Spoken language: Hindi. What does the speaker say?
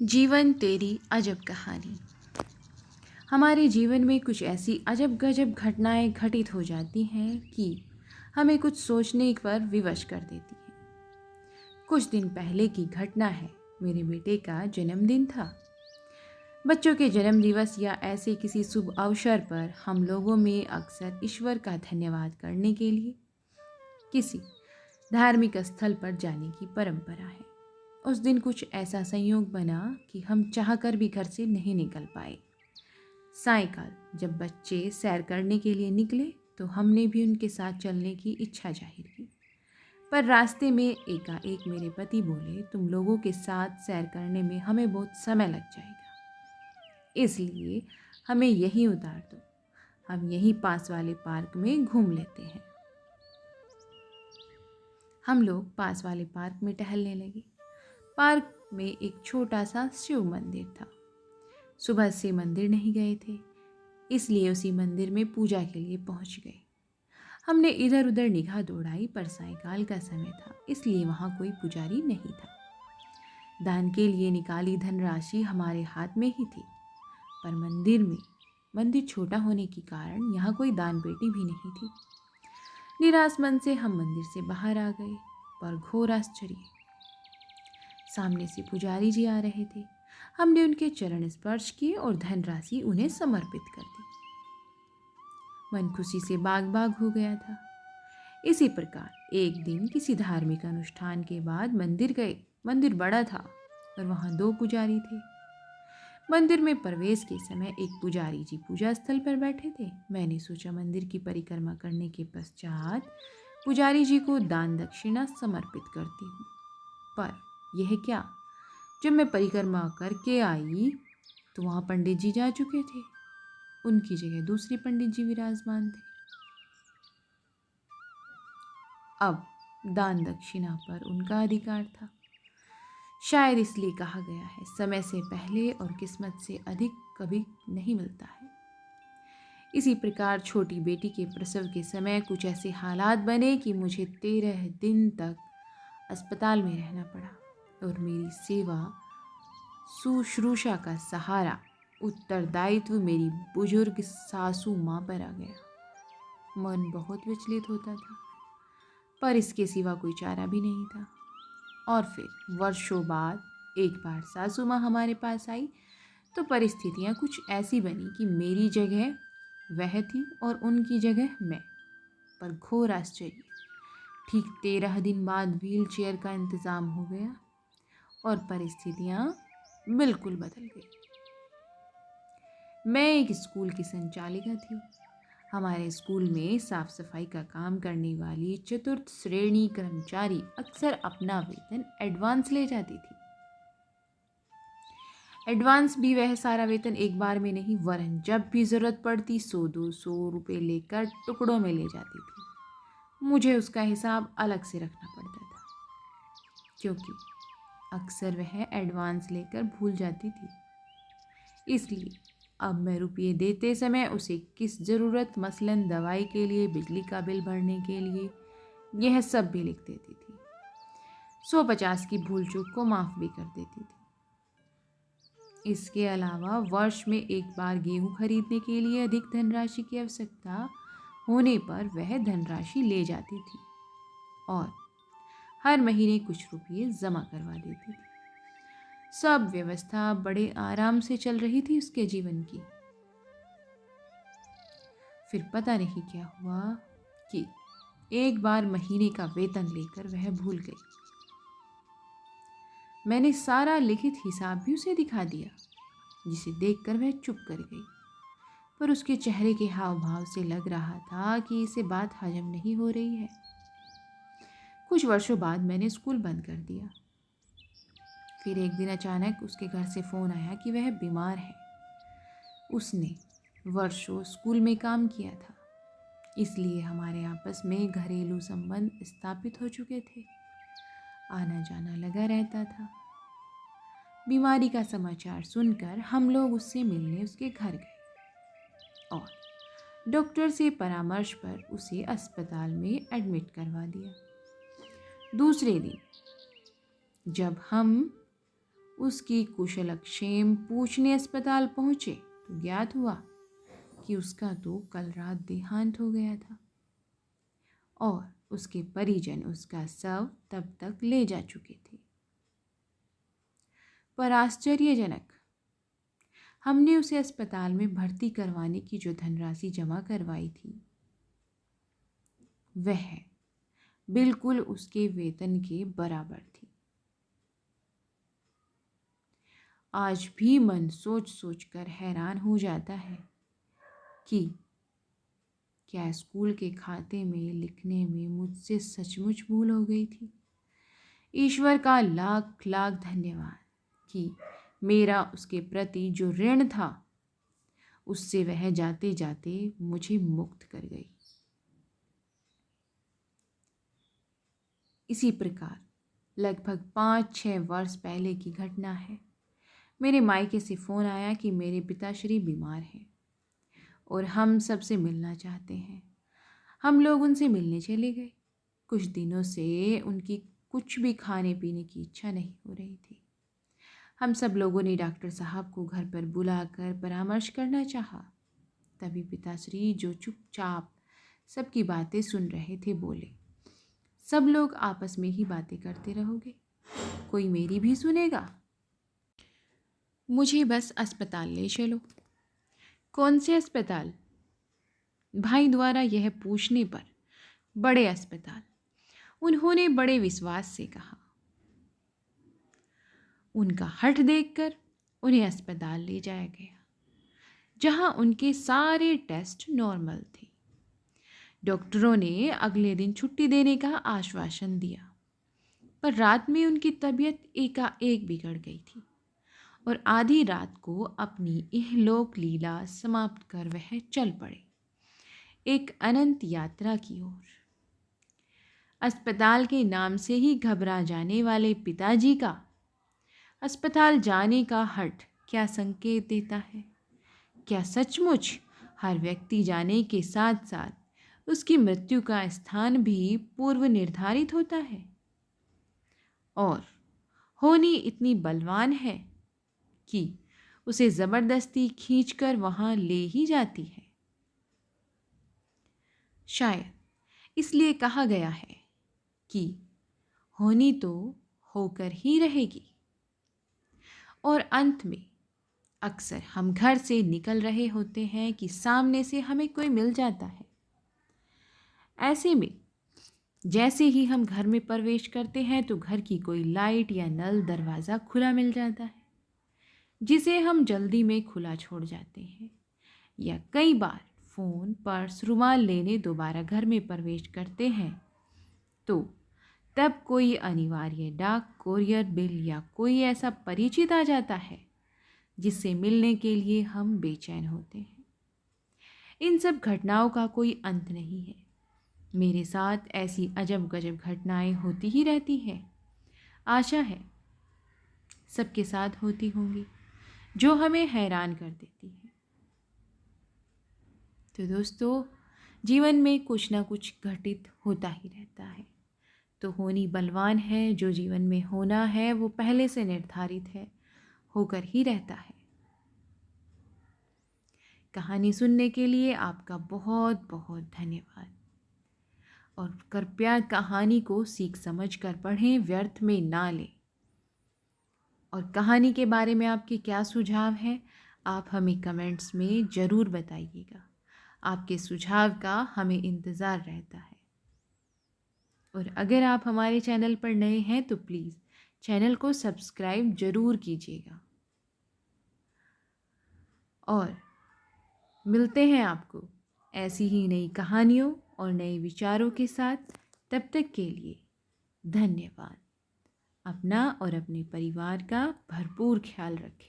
जीवन तेरी अजब कहानी। हमारे जीवन में कुछ ऐसी अजब गजब घटनाएं घटित हो जाती हैं कि हमें कुछ सोचने पर विवश कर देती हैं। कुछ दिन पहले की घटना है। मेरे बेटे का जन्मदिन था। बच्चों के जन्म दिवस या ऐसे किसी शुभ अवसर पर हम लोगों में अक्सर ईश्वर का धन्यवाद करने के लिए किसी धार्मिक स्थल पर जाने की परंपरा है। उस दिन कुछ ऐसा संयोग बना कि हम चाहकर भी घर से नहीं निकल पाए। सायंकाल जब बच्चे सैर करने के लिए निकले तो हमने भी उनके साथ चलने की इच्छा जाहिर की। पर रास्ते में एकाएक मेरे पति बोले, तुम लोगों के साथ सैर करने में हमें बहुत समय लग जाएगा, इसलिए हमें यहीं उतार दो। हम यहीं पास वाले पार्क में घूम लेते हैं। हम लोग पास वाले पार्क में टहलने लगे। पार्क में एक छोटा सा शिव मंदिर था। सुबह से मंदिर नहीं गए थे, इसलिए उसी मंदिर में पूजा के लिए पहुंच गए। हमने इधर उधर निगाह दौड़ाई, पर सायंकाल का समय था, इसलिए वहां कोई पुजारी नहीं था। दान के लिए निकाली धनराशि हमारे हाथ में ही थी, पर मंदिर छोटा होने के कारण यहाँ कोई दान पेटी भी नहीं थी। निराश मन से हम मंदिर से बाहर आ गए, पर घोर आश्चर्य, सामने से पुजारी जी आ रहे थे। हमने उनके चरण स्पर्श किए और धनराशि उन्हें समर्पित कर दी। मन खुशी से बाग बाग हो गया था। इसी प्रकार एक दिन किसी धार्मिक अनुष्ठान के बाद मंदिर गए। मंदिर बड़ा था और वहां 2 पुजारी थे। मंदिर में प्रवेश के समय एक पुजारी जी पूजा स्थल पर बैठे थे। मैंने सोचा मंदिर की परिक्रमा करने के पश्चात पुजारी जी को दान दक्षिणा समर्पित करती हूँ। पर यह क्या, जब मैं परिक्रमा करके आई तो वहाँ पंडित जी जा चुके थे। उनकी जगह दूसरे पंडित जी विराजमान थे। अब दान दक्षिणा पर उनका अधिकार था। शायद इसलिए कहा गया है, समय से पहले और किस्मत से अधिक कभी नहीं मिलता है। इसी प्रकार छोटी बेटी के प्रसव के समय कुछ ऐसे हालात बने कि मुझे 13 दिन तक अस्पताल में रहना पड़ा और मेरी सेवा शुश्रूषा का सहारा, उत्तरदायित्व मेरी बुजुर्ग सासू माँ पर आ गया। मन बहुत विचलित होता था, पर इसके सिवा कोई चारा भी नहीं था। और फिर वर्षों बाद एक बार सासू माँ हमारे पास आई तो परिस्थितियाँ कुछ ऐसी बनी कि मेरी जगह वह थी और उनकी जगह मैं। पर घोर आश्चर्य, ठीक 13 दिन बाद व्हील चेयर का इंतज़ाम हो गया और परिस्थितियाँ बिल्कुल बदल गई। मैं एक स्कूल की संचालिका थी। हमारे स्कूल में साफ सफाई का काम करने वाली चतुर्थ श्रेणी कर्मचारी अक्सर अपना वेतन एडवांस ले जाती थी। एडवांस भी वह सारा वेतन एक बार में नहीं, वरन जब भी जरूरत पड़ती 100-200 रुपये लेकर टुकड़ों में ले जाती थी। मुझे उसका हिसाब अलग से रखना पड़ता था, क्योंकि अक्सर वह एडवांस लेकर भूल जाती थी। इसलिए अब मैं रुपये देते समय उसे किस ज़रूरत, मसलन दवाई के लिए, बिजली का बिल भरने के लिए, यह सब भी लिख देती थी। 150 की भूल चूक को माफ़ भी कर देती थी। इसके अलावा वर्ष में एक बार गेहूं खरीदने के लिए अधिक धनराशि की आवश्यकता होने पर वह धनराशि ले जाती थी और हर महीने कुछ रुपये जमा करवा देती थी। सब व्यवस्था बड़े आराम से चल रही थी उसके जीवन की। फिर पता नहीं क्या हुआ कि एक बार महीने का वेतन लेकर वह भूल गई। मैंने सारा लिखित हिसाब भी उसे दिखा दिया, जिसे देखकर वह चुप कर गई। पर उसके चेहरे के हाव भाव से लग रहा था कि इसे बात हजम नहीं हो रही है। कुछ वर्षों बाद मैंने स्कूल बंद कर दिया। फिर एक दिन अचानक उसके घर से फ़ोन आया कि वह बीमार है। उसने वर्षों स्कूल में काम किया था, इसलिए हमारे आपस में घरेलू संबंध स्थापित हो चुके थे। आना जाना लगा रहता था। बीमारी का समाचार सुनकर हम लोग उससे मिलने उसके घर गए और डॉक्टर से परामर्श पर उसे अस्पताल में एडमिट करवा दिया। दूसरे दिन जब हम उसकी कुशलक्षेम पूछने अस्पताल पहुंचे तो ज्ञात हुआ कि उसका तो कल रात देहांत हो गया था और उसके परिजन उसका शव तब तक ले जा चुके थे। पर आश्चर्यजनक, हमने उसे अस्पताल में भर्ती करवाने की जो धनराशि जमा करवाई थी वह बिल्कुल उसके वेतन के बराबर थी। आज भी मन सोच सोच कर हैरान हो जाता है कि क्या स्कूल के खाते में लिखने में मुझसे सचमुच भूल हो गई थी। ईश्वर का लाख लाख धन्यवाद कि मेरा उसके प्रति जो ऋण था उससे वह जाते जाते मुझे मुक्त कर गई। इसी प्रकार लगभग 5-6 वर्ष पहले की घटना है। मेरे मायके से फ़ोन आया कि मेरे पिताश्री बीमार हैं और हम सबसे मिलना चाहते हैं। हम लोग उनसे मिलने चले गए। कुछ दिनों से उनकी कुछ भी खाने पीने की इच्छा नहीं हो रही थी। हम सब लोगों ने डॉक्टर साहब को घर पर बुलाकर परामर्श करना चाहा। तभी पिताश्री, जो चुपचाप सबकी बातें सुन रहे थे, बोले, सब लोग आपस में ही बातें करते रहोगे, कोई मेरी भी सुनेगा? मुझे बस अस्पताल ले चलो। कौन से अस्पताल? भाई द्वारा यह पूछने पर बड़े अस्पताल, उन्होंने बड़े विश्वास से कहा। उनका हठ देखकर उन्हें अस्पताल ले जाया गया, जहां उनके सारे टेस्ट नॉर्मल थे। डॉक्टरों ने अगले दिन छुट्टी देने का आश्वासन दिया, पर रात में उनकी तबीयत एकाएक बिगड़ गई थी और आधी रात को अपनी इहलोक लीला समाप्त कर वह चल पड़े एक अनंत यात्रा की ओर। अस्पताल के नाम से ही घबरा जाने वाले पिताजी का अस्पताल जाने का हठ क्या संकेत देता है? क्या सचमुच हर व्यक्ति जाने के साथ साथ उसकी मृत्यु का स्थान भी पूर्व निर्धारित होता है? और होनी इतनी बलवान है कि उसे जबरदस्ती खींचकर वहां ले ही जाती है। शायद इसलिए कहा गया है कि होनी तो होकर ही रहेगी। और अंत में अक्सर हम घर से निकल रहे होते हैं कि सामने से हमें कोई मिल जाता है। ऐसे में जैसे ही हम घर में प्रवेश करते हैं तो घर की कोई लाइट या नल, दरवाज़ा खुला मिल जाता है, जिसे हम जल्दी में खुला छोड़ जाते हैं। या कई बार फ़ोन, पर्स, रुमाल लेने दोबारा घर में प्रवेश करते हैं तो तब कोई अनिवार्य डाक, कोरियर, बिल या कोई ऐसा परिचित आ जाता है जिससे मिलने के लिए हम बेचैन होते हैं। इन सब घटनाओं का कोई अंत नहीं है। मेरे साथ ऐसी अजब गजब घटनाएं होती ही रहती हैं। आशा है सबके साथ होती होंगी, जो हमें हैरान कर देती है। तो दोस्तों, जीवन में कुछ ना कुछ घटित होता ही रहता है। तो होनी बलवान है, जो जीवन में होना है वो पहले से निर्धारित है, होकर ही रहता है। कहानी सुनने के लिए आपका बहुत बहुत धन्यवाद। और कृपया कहानी को सीख समझ कर पढ़ें, व्यर्थ में ना लें। और कहानी के बारे में आपके क्या सुझाव हैं, आप हमें कमेंट्स में ज़रूर बताइएगा। आपके सुझाव का हमें इंतज़ार रहता है। और अगर आप हमारे चैनल पर नए हैं तो प्लीज़ चैनल को सब्सक्राइब ज़रूर कीजिएगा। और मिलते हैं आपको ऐसी ही नई कहानियों और नए विचारों के साथ। तब तक के लिए धन्यवाद। अपना और अपने परिवार का भरपूर ख्याल रखें।